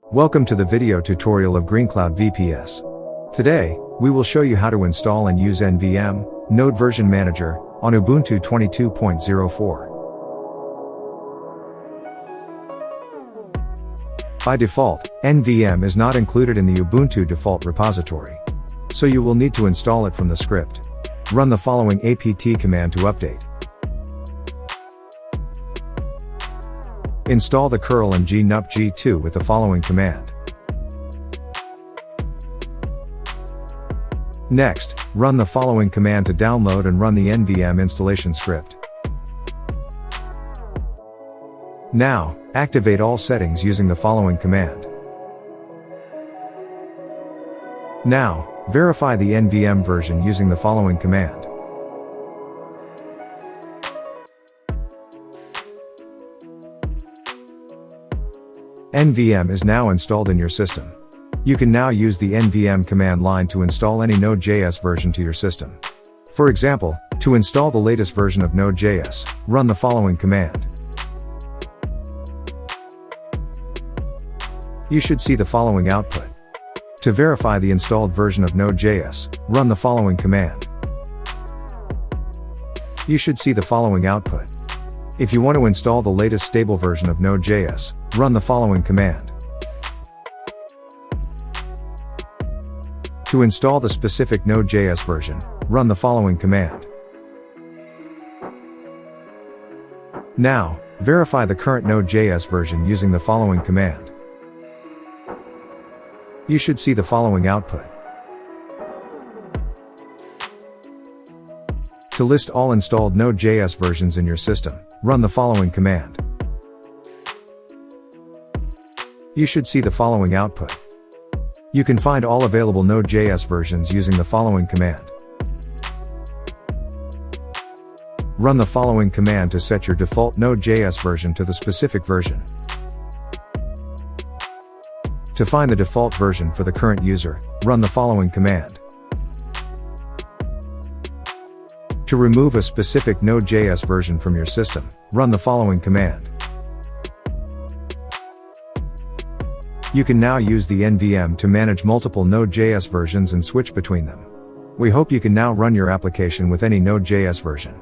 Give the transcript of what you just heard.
Welcome to the video tutorial of GreenCloud VPS. Today, we will show you how to install and use NVM, Node Version Manager, on Ubuntu 22.04. By default, NVM is not included in the Ubuntu default repository. So you will need to install it from the script. Run the following apt command to update. Install the curl and nodejs with the following command. Next, run the following command to download and run the NVM installation script. Now, activate all settings using the following command. Now, verify the NVM version using the following command. NVM is now installed in your system. You can now use the NVM command line to install any Node.js version to your system. For example, to install the latest version of Node.js, run the following command. You should see the following output. To verify the installed version of Node.js, run the following command. You should see the following output. If you want to install the latest stable version of Node.js, run the following command. To install the specific Node.js version, run the following command. Now, verify the current Node.js version using the following command. You should see the following output. To list all installed Node.js versions in your system, run the following command. You should see the following output. You can find all available Node.js versions using the following command. Run the following command to set your default Node.js version to the specific version. To find the default version for the current user, run the following command. To remove a specific Node.js version from your system, run the following command. You can now use the NVM to manage multiple Node.js versions and switch between them. We hope you can now run your application with any Node.js version.